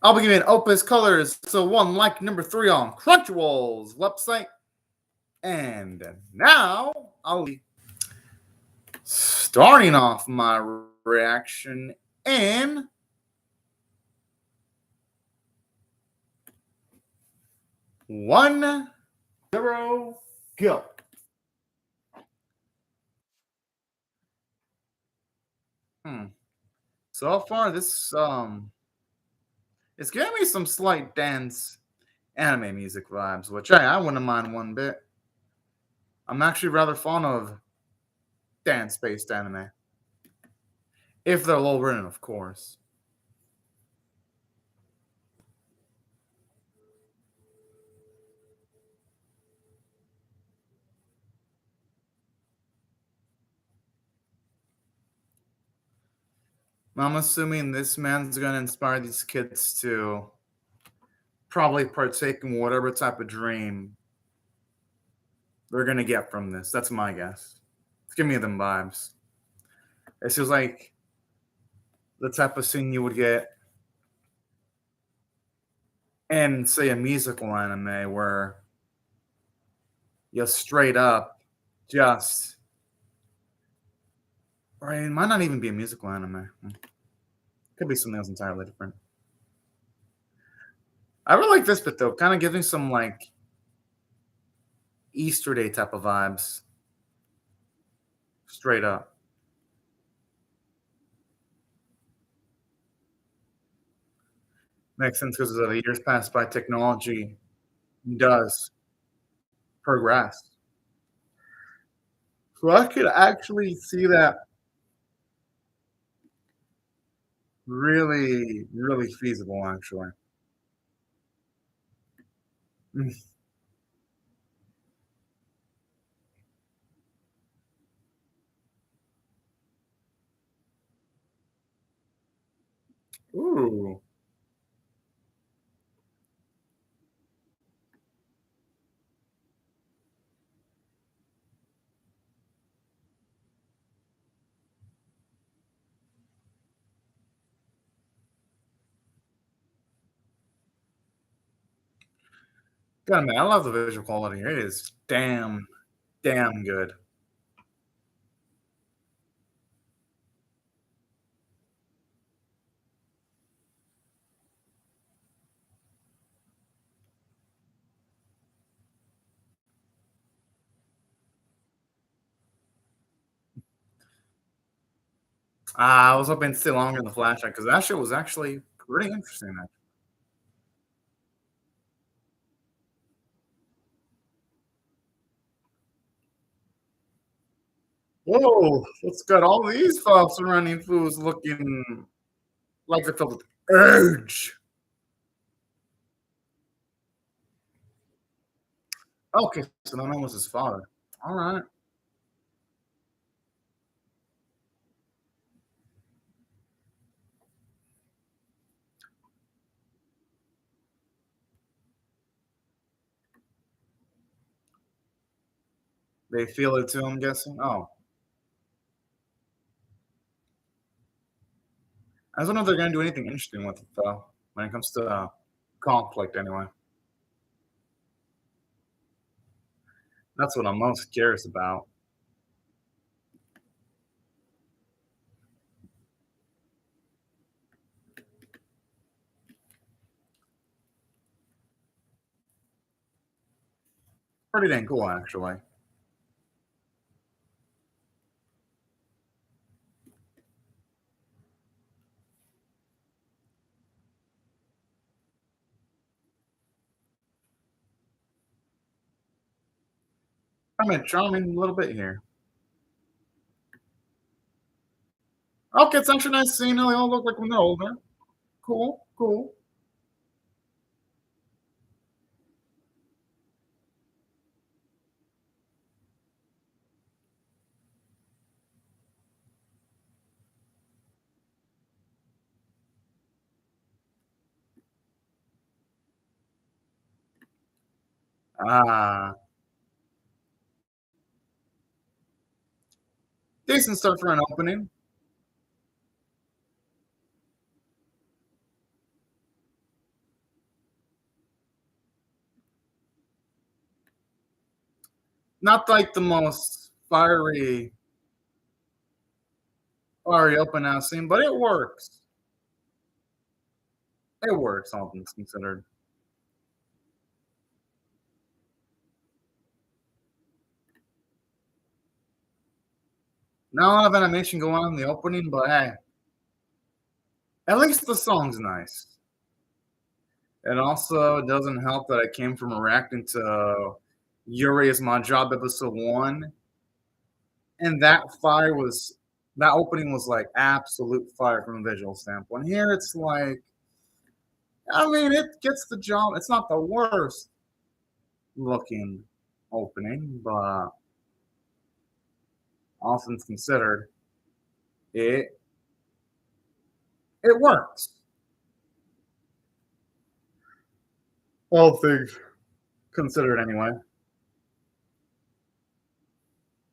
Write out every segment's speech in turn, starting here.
I'll be giving Opus.COLORs, so one like number 3 on Crunchyroll's website. And now I'll be starting off my reaction in 1, 0, go. So far, this it's giving me some slight dance anime music vibes, which I wouldn't mind one bit. I'm actually rather fond of dance-based anime, if they're well written, of course. I'm assuming this man's gonna inspire these kids to probably partake in whatever type of dream they're gonna get from this. That's my guess. It's giving me them vibes. It feels like the type of scene you would get in, say, a musical anime where you straight up just, or it might not even be a musical anime. Could be something else entirely different. I really like this bit though, kind of giving some like Easter Day type of vibes. Straight up. Makes sense because as the years pass by, technology does progress. So I could actually see that really, really feasible, actually. Mm. Ooh. God, man, I love the visual quality. It is damn, damn good. I was hoping to stay longer in the flashback because that shit was actually pretty interesting. Whoa, it's got all these files surrounding fools looking like they're filled with urge. Okay, so that man was his father. All right. They feel it too, I'm guessing. Oh, I don't know if they're gonna do anything interesting with it though, when it comes to conflict. Anyway, that's what I'm most curious about. Pretty dang cool, actually. I mean, charming a little bit here. Okay, it's actually nice seeing how they all look like when they're older. Cool, cool. Ah, decent start for an opening. Not like the most fiery open house scene, but it works. It works, all things considered. Not a lot of animation going on in the opening, but hey, at least the song's nice. It also doesn't help that I came from reacting to Yuri is My Job episode 1, and that opening was like absolute fire from a visual standpoint. Here it's like, I mean, it gets the job. It's not the worst looking opening, but all things considered, it it works. All things considered, anyway.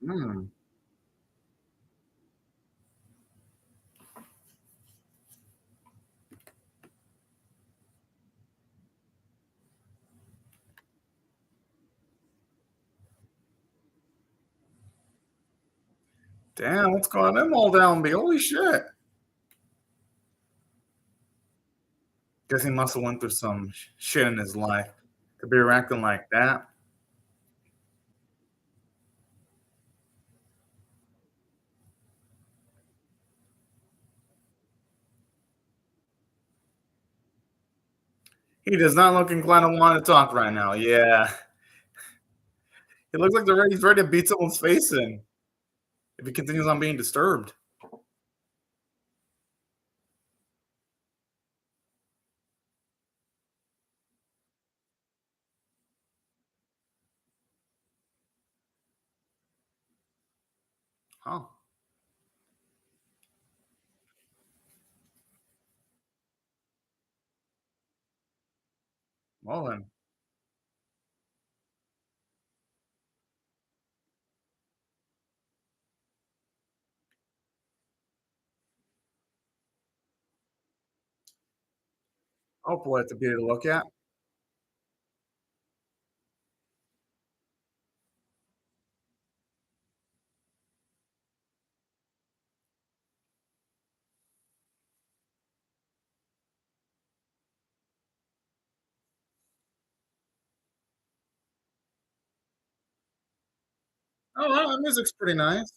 Hmm. Damn, what's going on all down? Be holy shit. Guess he must have went through some shit in his life to be acting like that. He does not look inclined to want to talk right now. Yeah. He looks like he's ready to beat someone's face in if he continues on being disturbed. Huh. Well then. Hopefully it's a beauty to look at. Oh, well, the music's pretty nice.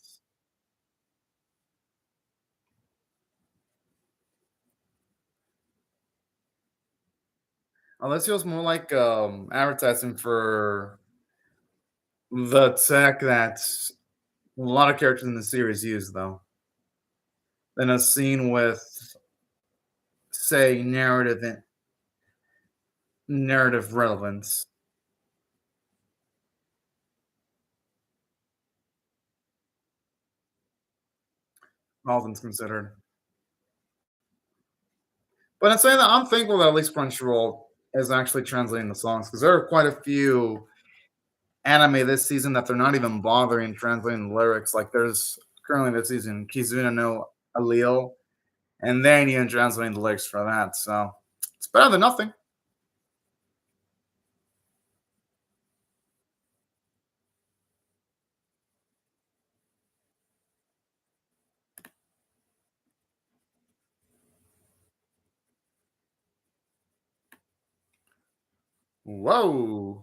Oh, this feels more like advertising for the tech that's a lot of characters in the series use, though, than a scene with, say, narrative relevance, all things considered. But I'm saying that I'm thankful that at least Crunchyroll is actually translating the songs because there are quite a few anime this season that they're not even bothering translating the lyrics. Like there's currently this season Kizuna no Allele, and they ain't even translating the lyrics for that. So it's better than nothing. Whoa.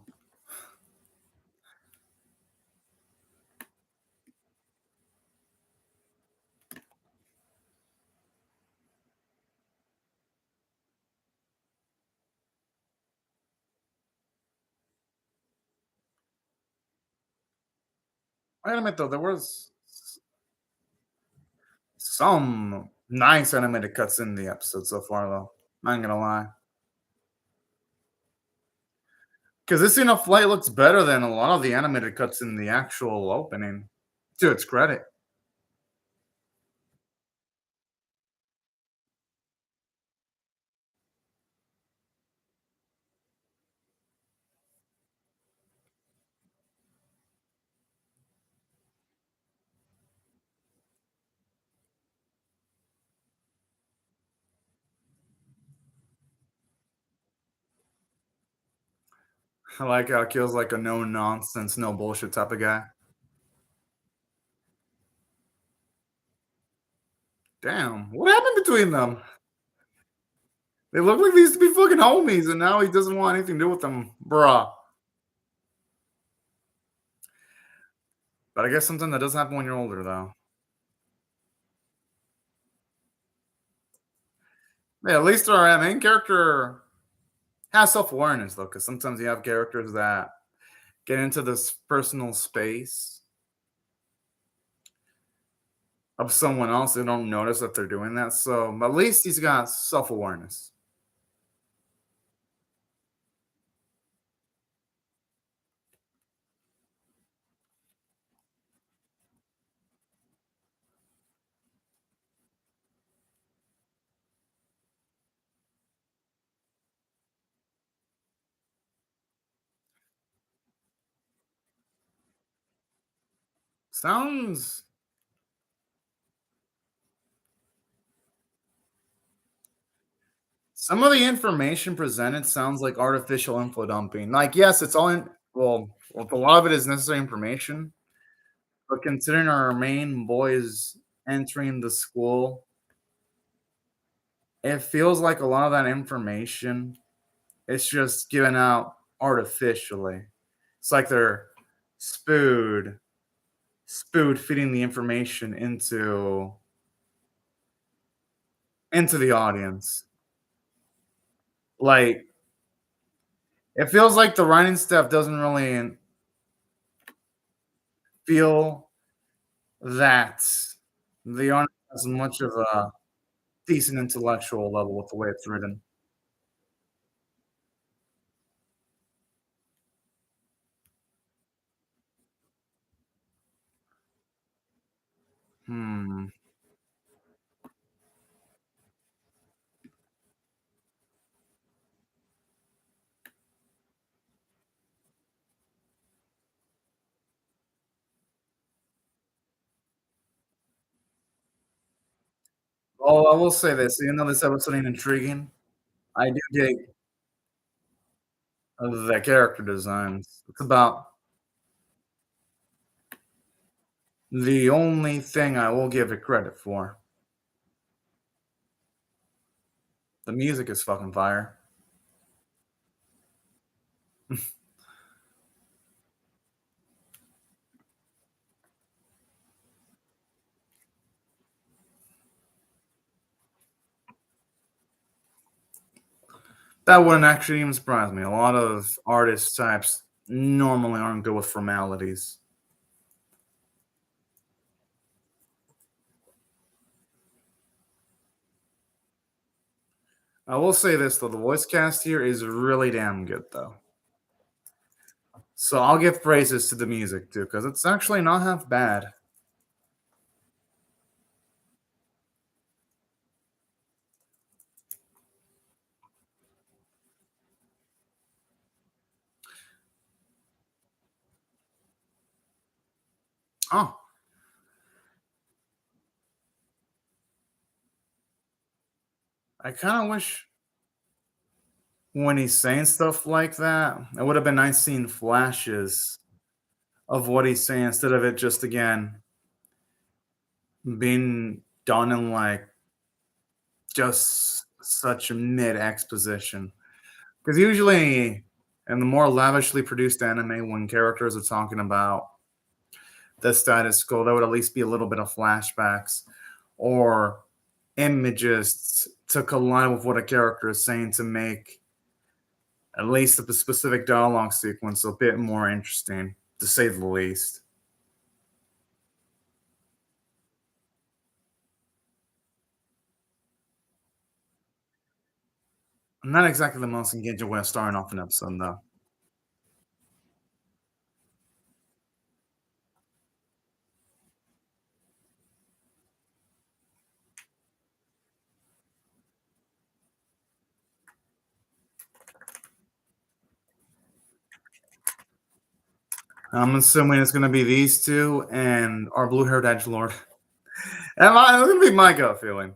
I admit though, there was some nice animated cuts in the episode so far though. Not gonna lie. Because this scene of flight looks better than a lot of the animated cuts in the actual opening. To its credit. I like how Kill's like a no nonsense, no bullshit type of guy. Damn, what happened between them? They look like they used to be fucking homies, and now he doesn't want anything to do with them, bruh. But I guess something that does happen when you're older, though. Yeah, at least our main character has self awareness, though, because sometimes you have characters that get into this personal space of someone else and don't notice that they're doing that. So at least he's got self awareness. Sounds Some of the information presented sounds like artificial info dumping. Like, yes, it's all in well, a lot of it is necessary information, but considering our main boy is entering the school, it feels like a lot of that information is just given out artificially. It's like they're spooed, spooed feeding the information into the audience. Like, it feels like the writing staff doesn't really feel that they aren't as much of a decent intellectual level with the way it's written. Hmm. Well, I will say this, even though this episode ain't intriguing, I do dig the character designs. It's about the only thing I will give it credit for. The music is fucking fire. That wouldn't actually even surprise me. A lot of artist types normally aren't good with formalities. I will say this though, the voice cast here is really damn good though. So I'll give praises to the music too, because it's actually not half bad. Oh, I kind of wish when he's saying stuff like that, it would have been nice seeing flashes of what he's saying instead of it just again being done in like just such a mid exposition. Because usually in the more lavishly produced anime, when characters are talking about the status quo, there would at least be a little bit of flashbacks or images to collide with what a character is saying to make at least the specific dialogue sequence a bit more interesting, to say the least. I'm not exactly the most engaging way of starting off an episode, though. I'm assuming it's going to be these two and our blue-haired edge lord. And it's going to be my gut feeling.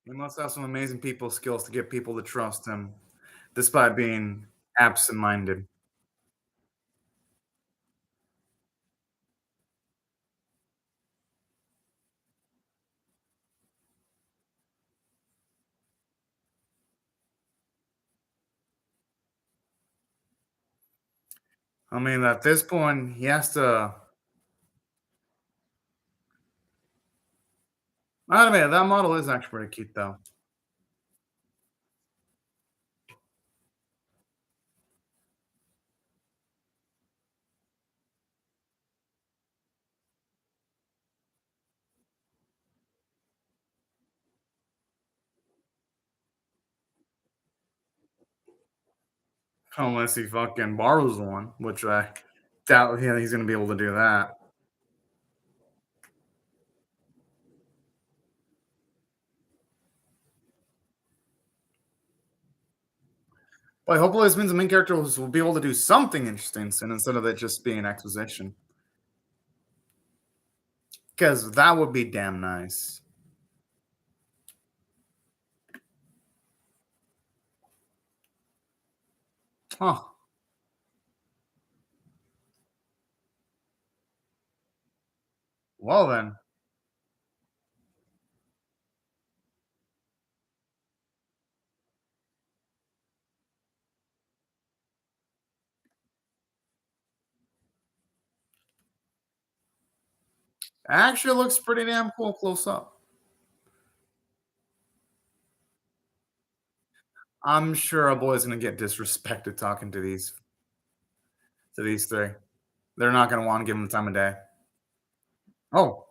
He must have some amazing people skills to get people to trust him despite being absent-minded. I mean, at this point, he has to I admit, that model is actually pretty cute, though. Unless he fucking borrows one, which I doubt he's gonna be able to do that. But hopefully this means the main characters will be able to do something interesting soon instead of it just being exposition. Because that would be damn nice. Huh. Well then. Actually looks pretty damn cool close up. I'm sure a boy's gonna get disrespected talking to these three. They're not gonna want to give him the time of day. Oh.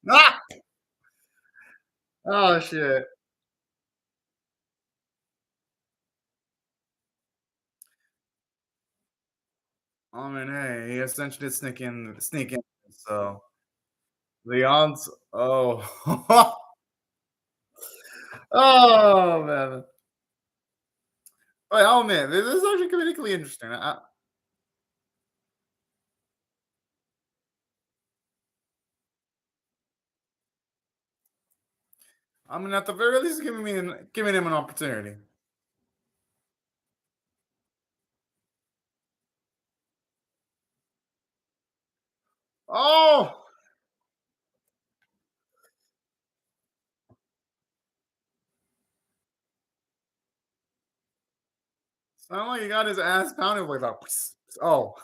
Ah! Oh shit. I mean, hey, he essentially did sneak in, so the odds oh. Oh man. Wait, oh man, this is actually comedically interesting. I mean, at the very least, giving him an opportunity. Oh, sound like he got his ass pounded with a. Oh,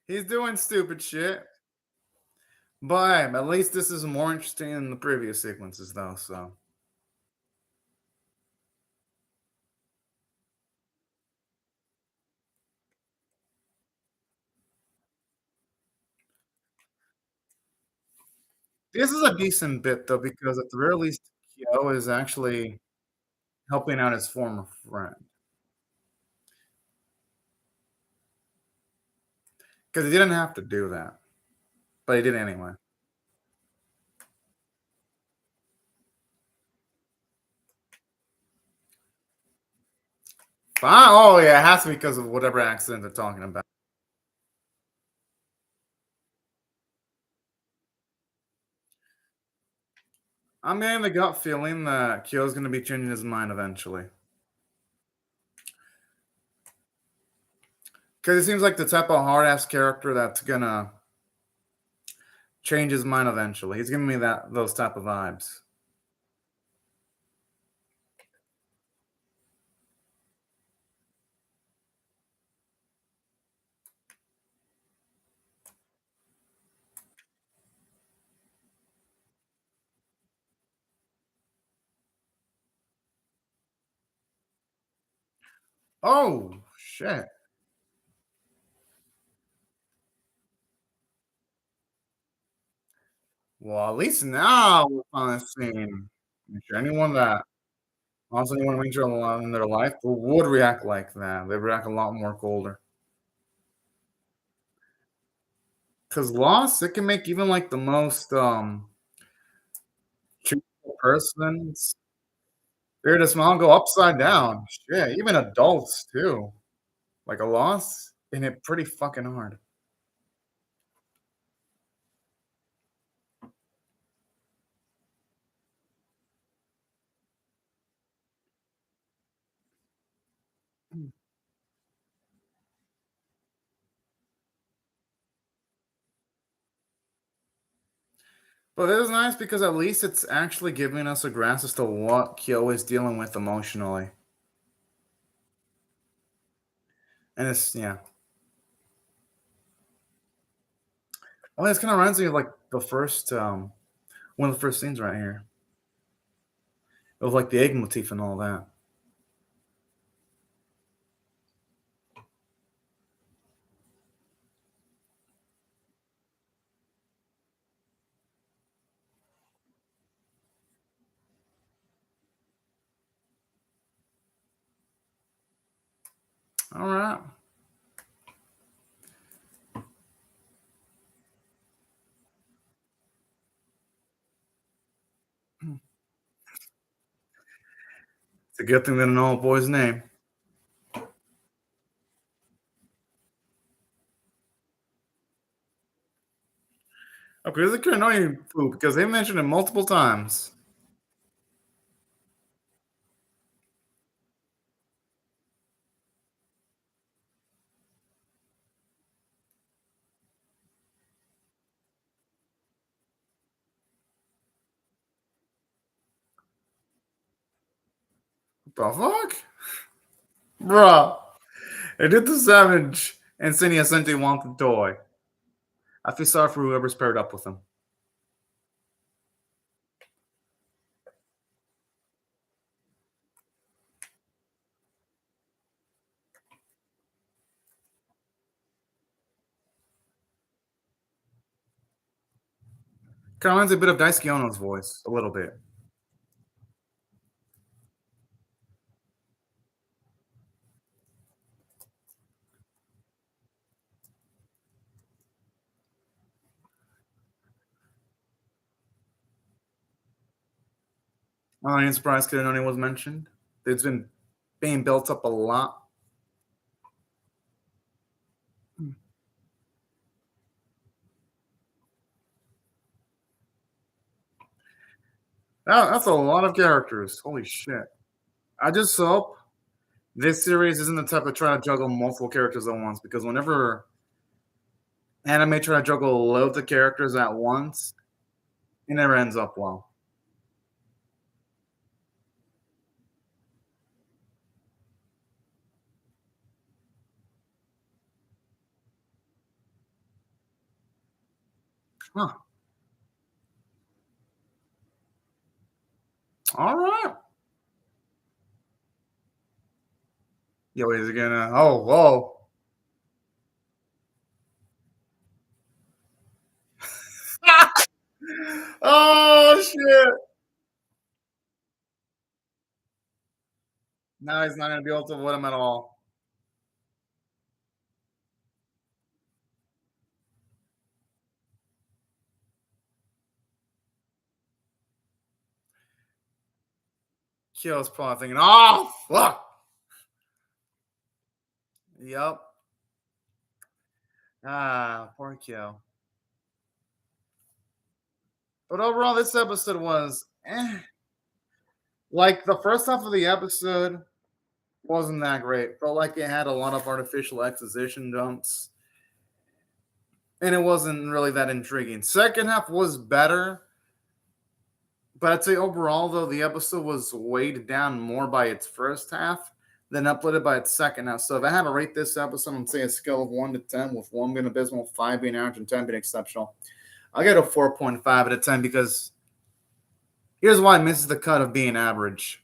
he's doing stupid shit. But at least this is more interesting than the previous sequences, though. So this is a decent bit, though, because at the very least, Kyo is actually helping out his former friend because he didn't have to do that, but he did anyway. Fine. Oh yeah, it has to be because of whatever accident they're talking about. I'm getting the gut feeling that Kyo's gonna be changing his mind eventually. Because he seems like the type of hard ass character that's gonna change his mind eventually. He's giving me those type of vibes. Oh shit. Well, at least now we're finally seeing make sure anyone that also anyone who a lot in their life would react like that. They react a lot more colder. Because loss, it can make even like the most persons, they're to smile and go upside down. Shit, even adults too. Like a loss and it pretty fucking hard. Mm. But it is nice because at least it's actually giving us a grasp as to what Kyo is dealing with emotionally. And it's yeah. Well, this kind of reminds me of like the first one of the first scenes right here. Of like the egg motif and all that. All right. It's a good thing they don't know a boy's name. Okay, this is kind of annoying Pooh, because they mentioned it multiple times. What the fuck? Bruh. They did the savage and Cindy essentially want the toy. I feel sorry for whoever's paired up with him. Kind of reminds me a bit of Daisuke Ono's voice, a little bit. I ain't surprised Kudenoni was mentioned. It's been being built up a lot. That's a lot of characters. Holy shit. I just hope this series isn't the type to try to juggle multiple characters at once because whenever anime try to juggle loads of characters at once, it never ends up well. Huh. All right. Yo, is it gonna? Oh, whoa. Oh shit! Now he's not gonna be able to avoid him at all. Kyo's probably thinking, "Oh fuck." Yep. Ah, poor Kyo. But overall, this episode was like the first half of the episode wasn't that great. Felt like it had a lot of artificial exposition dumps, and it wasn't really that intriguing. Second half was better, but I'd say overall, though, the episode was weighed down more by its first half than uplifted by its second half. So if I had to rate this episode on, say, a scale of 1 to 10, with 1 being abysmal, 5 being average, and 10 being exceptional, I'll get a 4.5 out of 10 because here's why it misses the cut of being average.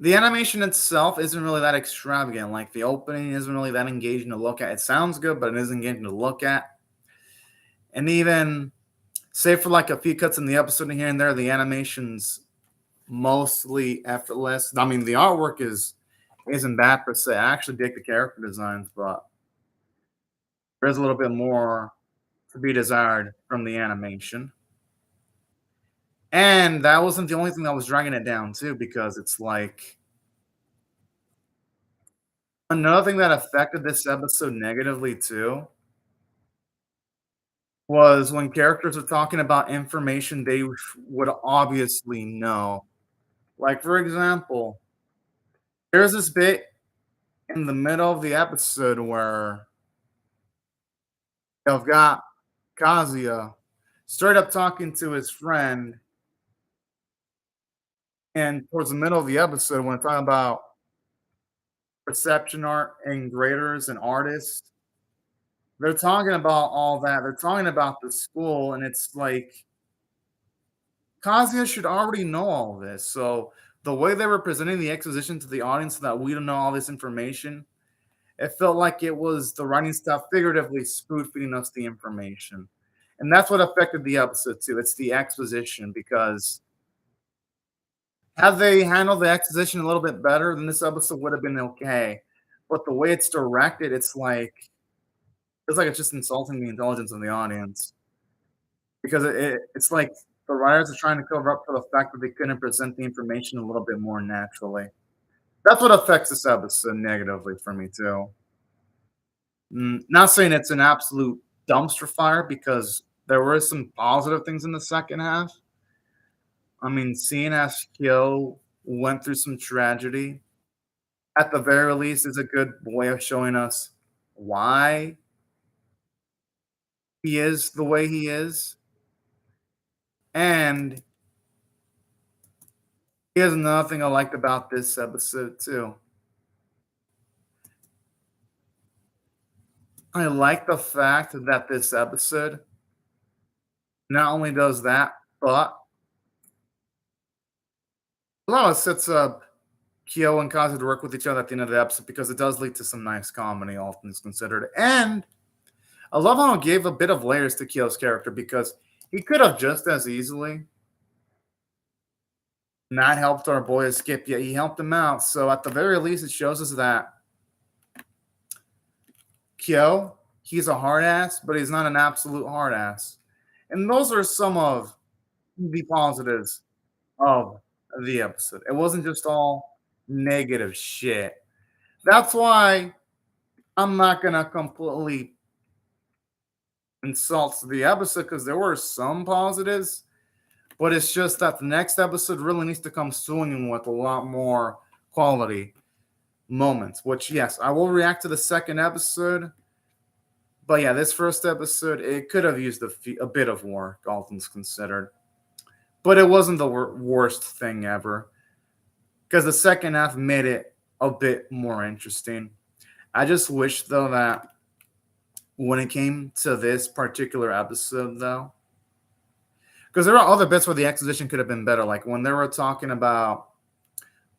The animation itself isn't really that extravagant. Like the opening isn't really that engaging to look at. It sounds good, but it isn't engaging to look at. And even, save for like a few cuts in the episode here and there, the animation's mostly effortless. I mean, the artwork isn't bad per se. I actually dig the character designs, but there's a little bit more to be desired from the animation. And that wasn't the only thing that was dragging it down too, because it's like another thing that affected this episode negatively too was when characters are talking about information they would obviously know. Like, for example, there's this bit in the middle of the episode where they've got Kazuya straight up talking to his friend, and towards the middle of the episode, when talking about perception art and graders and artists, they're talking about all that. They're talking about the school, and it's like Kazuya should already know all this. So the way they were presenting the exposition to the audience so that we don't know all this information, it felt like it was the writing staff figuratively spoon feeding us the information. And that's what affected the episode too. It's the exposition because had they handled the exposition a little bit better, then this episode would have been okay. But the way it's directed, it's just insulting the intelligence of the audience because it's like the writers are trying to cover up for the fact that they couldn't present the information a little bit more naturally. That's what affects this episode negatively for me too. Not saying it's an absolute dumpster fire because there were some positive things in the second half. I mean, seeing as Kyo went through some tragedy, at the very least, is a good way of showing us why he is the way he is. And here's another thing I liked about this episode too. I like the fact that this episode not only does that, but a lot of sets up Kyo and Kazu to work with each other at the end of the episode because it does lead to some nice comedy, all things considered. And I love how it gave a bit of layers to Kyo's character because he could have just as easily not helped our boy escape, yet he helped him out. So at the very least, it shows us that Kyo, he's a hard ass, but he's not an absolute hard ass. And those are some of the positives of the episode. It wasn't just all negative shit. That's why I'm not gonna completely insult the episode because there were some positives, but it's just that the next episode really needs to come swinging with a lot more quality moments. Which, yes, I will react to the second episode, but yeah, this first episode it could have used a bit of work, all things considered. But it wasn't the worst thing ever because the second half made it a bit more interesting. I just wish though that when it came to this particular episode though, because there are other bits where the exposition could have been better, like when they were talking about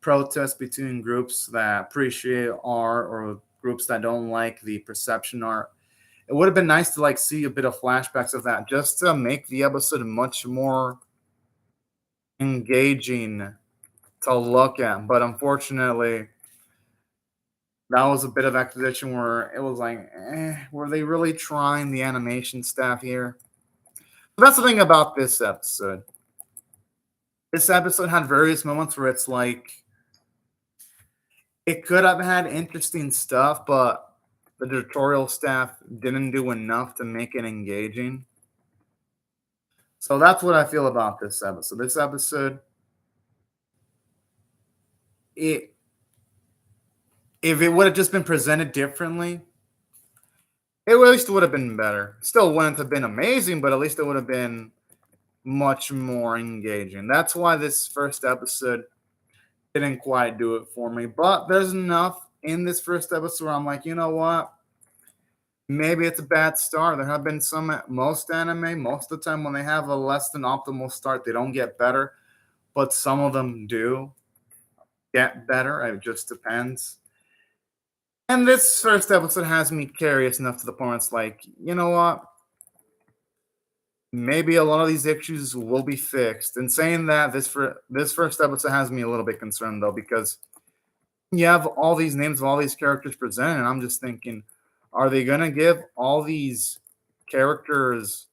protests between groups that appreciate art or groups that don't like the perception art. It would have been nice to like see a bit of flashbacks of that just to make the episode much more engaging to look at. But unfortunately, that was a bit of exposition where it was like, were they really trying the animation staff here? But that's the thing about this episode. This episode had various moments where it's like it could have had interesting stuff, but the tutorial staff didn't do enough to make it engaging. So that's what I feel about this episode. This episode, it if it would have just been presented differently, it at least would have been better. Still wouldn't have been amazing, but at least it would have been much more engaging. That's why this first episode didn't quite do it for me. But there's enough in this first episode where I'm like, you know what? Maybe it's a bad start. There have been most anime, most of the time when they have a less than optimal start, they don't get better. But some of them do get better. It just depends. And this first episode has me curious enough to the point where it's like, you know what? Maybe a lot of these issues will be fixed. And saying that, this first episode has me a little bit concerned though, because you have all these names of all these characters presented, and I'm just thinking, are they gonna give all these characters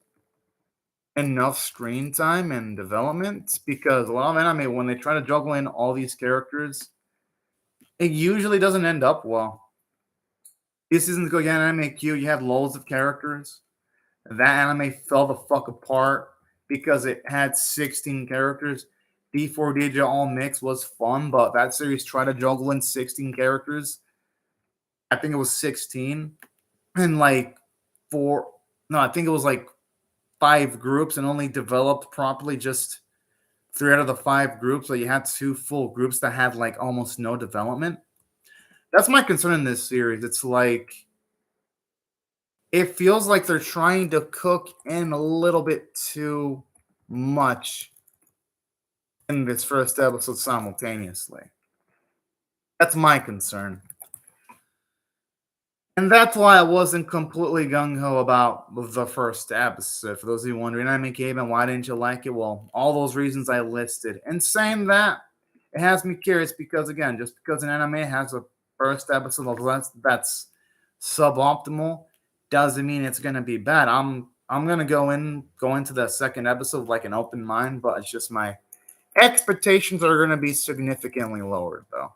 enough screen time and development, because a lot of anime, when they try to juggle in all these characters, it usually doesn't end up well. This season's Go Anime Q, you had loads of characters. That anime fell the fuck apart because it had 16 characters. D4DJ All Mix was fun, but that series tried to juggle in 16 characters. I think it was 16. And like I think it was like 5 groups, and only developed properly just 3 out of the 5 groups. So you had 2 full groups that had like almost no development. That's my concern in this series. It's like, it feels like they're trying to cook in a little bit too much in this first episode simultaneously. That's my concern. And that's why I wasn't completely gung-ho about the first episode. For those of you wondering, I mean, caveman, why didn't you like it? Well, all those reasons I listed. And saying that, it has me curious because, again, just because an anime has a first episode that's suboptimal doesn't mean it's going to be bad. I'm going to go into the second episode with like an open mind, but it's just my expectations are going to be significantly lowered, though.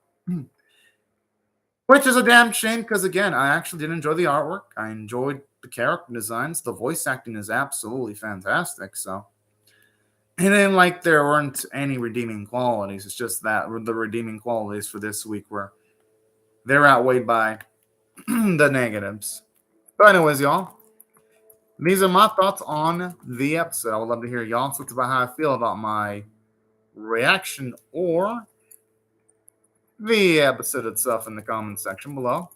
Which is a damn shame because, again, I actually did enjoy the artwork. I enjoyed the character designs. The voice acting is absolutely fantastic. So, and then, like, there weren't any redeeming qualities. It's just that the redeeming qualities for this week they're outweighed by the negatives. But anyways, y'all, these are my thoughts on the episode. I would love to hear y'all's thoughts about how I feel about my reaction or the episode itself in the comment section below.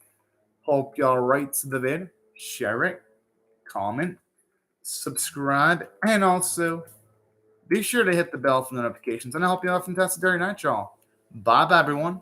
Hope y'all rate the vid, share it, comment, subscribe, and also be sure to hit the bell for notifications. And I hope you have a fantastic day night, y'all. Bye, everyone.